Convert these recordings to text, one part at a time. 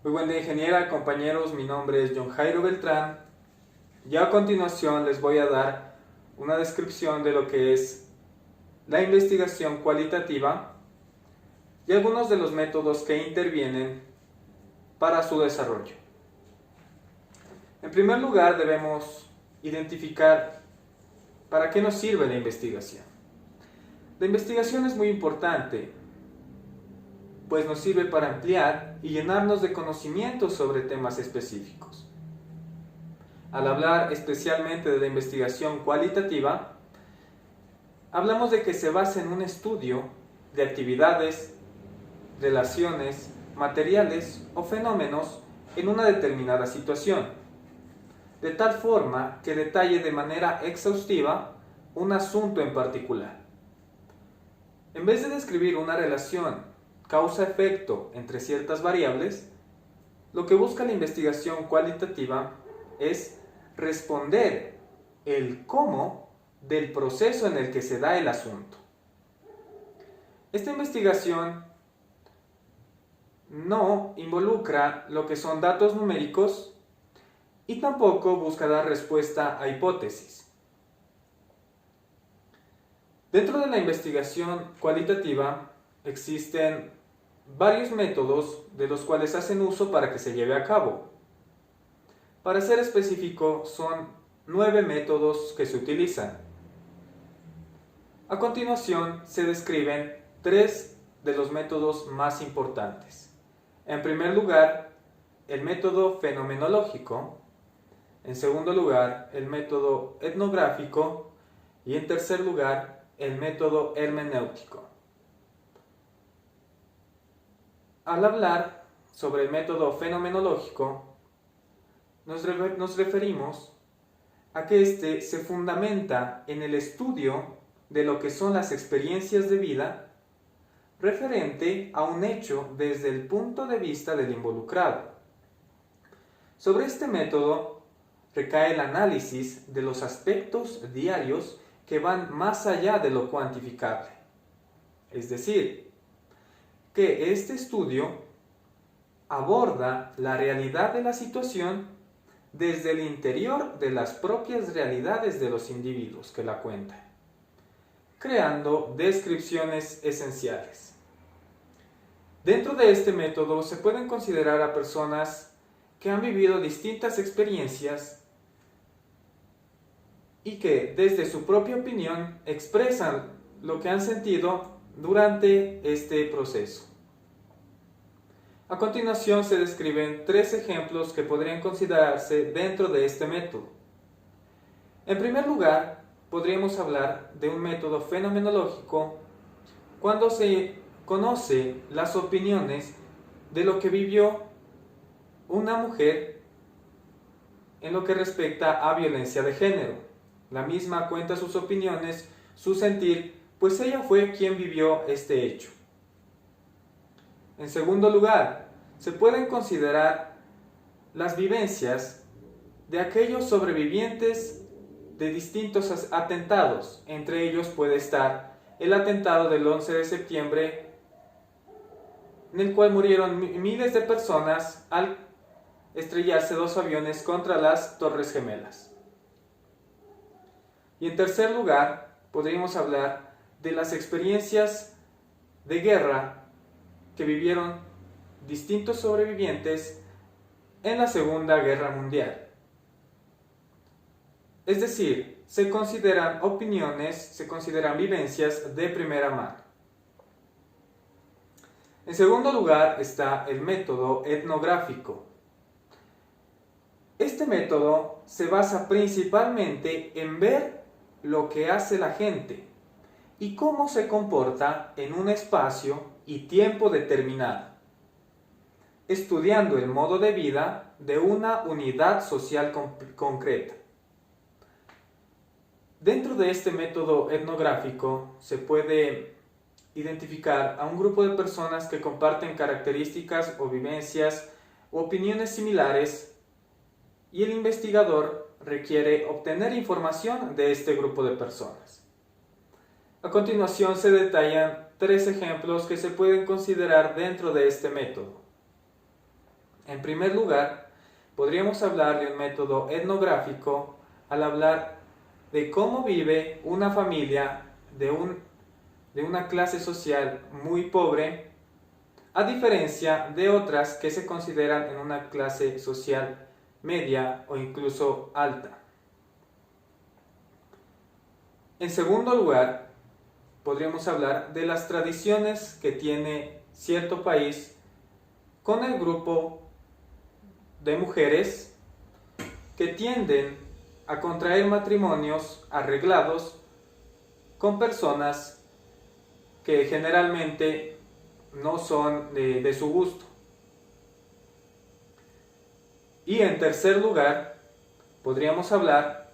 Muy buen día, ingeniera, compañeros, mi nombre es John Jairo Beltrán y a continuación les voy a dar una descripción de lo que es la investigación cualitativa y algunos de los métodos que intervienen para su desarrollo. En primer lugar, debemos identificar para qué nos sirve la investigación. La investigación es muy importante, pues nos sirve para ampliar y llenarnos de conocimientos sobre temas específicos. Al hablar especialmente de la investigación cualitativa, hablamos de que se basa en un estudio de actividades, relaciones, materiales o fenómenos en una determinada situación, de tal forma que detalle de manera exhaustiva un asunto en particular. En vez de describir una relación causa-efecto entre ciertas variables, lo que busca la investigación cualitativa es responder el cómo del proceso en el que se da el asunto. Esta investigación no involucra lo que son datos numéricos y tampoco busca dar respuesta a hipótesis. Dentro de la investigación cualitativa existen varios métodos de los cuales hacen uso para que se lleve a cabo. Para ser específico, son 9 métodos que se utilizan. A continuación, se describen 3 de los métodos más importantes. En primer lugar, el método fenomenológico. En segundo lugar, el método etnográfico. Y en tercer lugar, el método hermenéutico. Al hablar sobre el método fenomenológico, nos referimos a que éste se fundamenta en el estudio de lo que son las experiencias de vida referente a un hecho desde el punto de vista del involucrado. Sobre este método recae el análisis de los aspectos diarios que van más allá de lo cuantificable. Es decir, que este estudio aborda la realidad de la situación desde el interior de las propias realidades de los individuos que la cuentan, creando descripciones esenciales. Dentro de este método se pueden considerar a personas que han vivido distintas experiencias y que desde su propia opinión expresan lo que han sentido durante este proceso. A continuación se describen 3 ejemplos que podrían considerarse dentro de este método. En primer lugar, podríamos hablar de un método fenomenológico cuando se conoce las opiniones de lo que vivió una mujer en lo que respecta a violencia de género. La misma cuenta sus opiniones, su sentir, pues ella fue quien vivió este hecho. En segundo lugar, se pueden considerar las vivencias de aquellos sobrevivientes de distintos atentados. Entre ellos puede estar el atentado del 11 de septiembre, en el cual murieron miles de personas al estrellarse 2 aviones contra las Torres Gemelas. Y en tercer lugar, podríamos hablar de las experiencias de guerra que vivieron distintos sobrevivientes en la Segunda Guerra Mundial. Es decir, se consideran opiniones, se consideran vivencias de primera mano. En segundo lugar está el método etnográfico. Este método se basa principalmente en ver lo que hace la gente y cómo se comporta en un espacio y tiempo determinado, estudiando el modo de vida de una unidad social concreta. Dentro de este método etnográfico se puede identificar a un grupo de personas que comparten características o vivencias o opiniones similares y el investigador requiere obtener información de este grupo de personas. A continuación se detallan 3 ejemplos que se pueden considerar dentro de este método. En primer lugar, podríamos hablar de un método etnográfico al hablar de cómo vive una familia de una clase social muy pobre, a diferencia de otras que se consideran en una clase social media o incluso alta. En segundo lugar, podríamos hablar de las tradiciones que tiene cierto país con el grupo de mujeres que tienden a contraer matrimonios arreglados con personas que generalmente no son de su gusto. Y en tercer lugar, podríamos hablar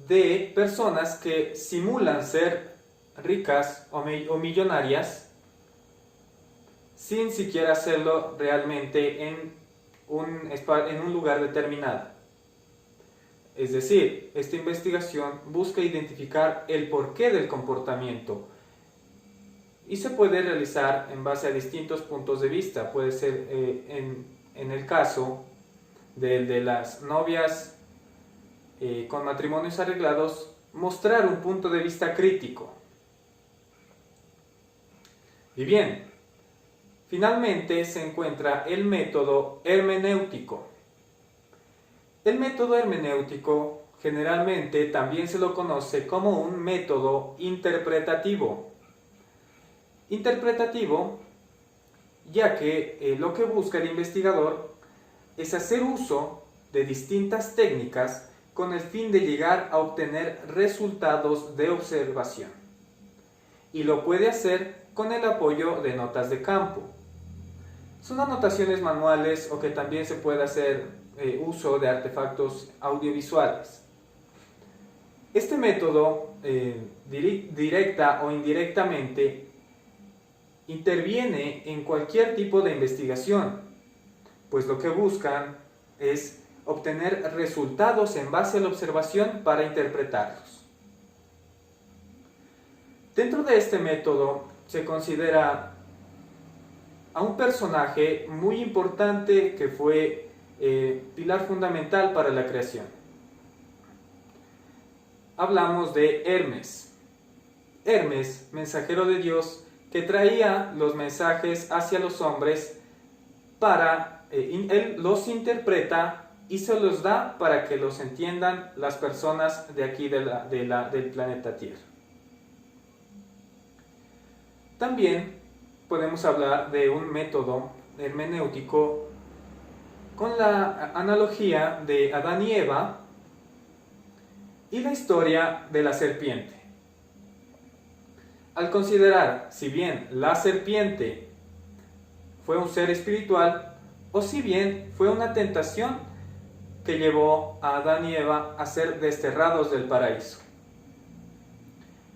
de personas que simulan ser ricas o millonarias sin siquiera hacerlo realmente en un lugar determinado. Es decir, esta investigación busca identificar el porqué del comportamiento y se puede realizar en base a distintos puntos de vista. Puede ser en el caso de las novias con matrimonios arreglados, mostrar un punto de vista crítico. Y bien, finalmente se encuentra el método hermenéutico. El método hermenéutico generalmente también se lo conoce como un método interpretativo. Interpretativo, ya que lo que busca el investigador es hacer uso de distintas técnicas con el fin de llegar a obtener resultados de observación. Y lo puede hacer con el apoyo de notas de campo. Son anotaciones manuales o que también se puede hacer uso de artefactos audiovisuales. Este método, directa o indirectamente, interviene en cualquier tipo de investigación, pues lo que buscan es obtener resultados en base a la observación para interpretarlos. Dentro de este método se considera a un personaje muy importante que fue pilar fundamental para la creación. Hablamos de Hermes. Hermes, mensajero de Dios, que traía los mensajes hacia los hombres él los interpreta y se los da para que los entiendan las personas de aquí del planeta Tierra. También podemos hablar de un método hermenéutico con la analogía de Adán y Eva y la historia de la serpiente. Al considerar si bien la serpiente fue un ser espiritual o si bien fue una tentación que llevó a Adán y Eva a ser desterrados del paraíso.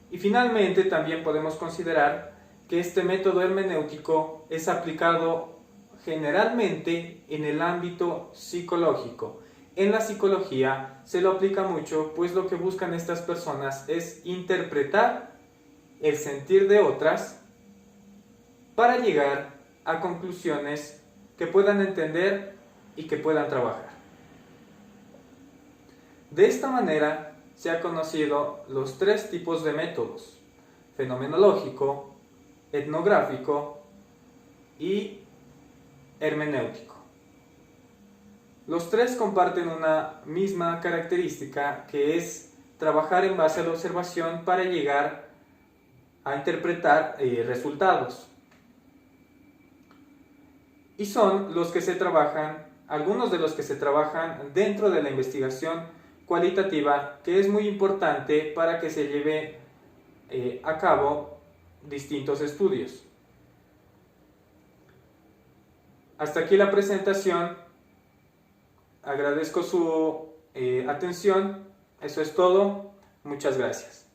Y finalmente también podemos considerar que este método hermenéutico es aplicado generalmente en el ámbito psicológico. En la psicología se lo aplica mucho, pues lo que buscan estas personas es interpretar el sentir de otras para llegar a conclusiones que puedan entender y que puedan trabajar. De esta manera se han conocido los tres tipos de métodos: fenomenológico, etnográfico y hermenéutico. Los tres comparten una misma característica, que es trabajar en base a la observación para llegar a interpretar resultados. Y son los que se trabajan, algunos de los que se trabajan dentro de la investigación cualitativa, que es muy importante para que se lleve a cabo distintos estudios. Hasta aquí la presentación. Agradezco su atención. Eso es todo. Muchas gracias.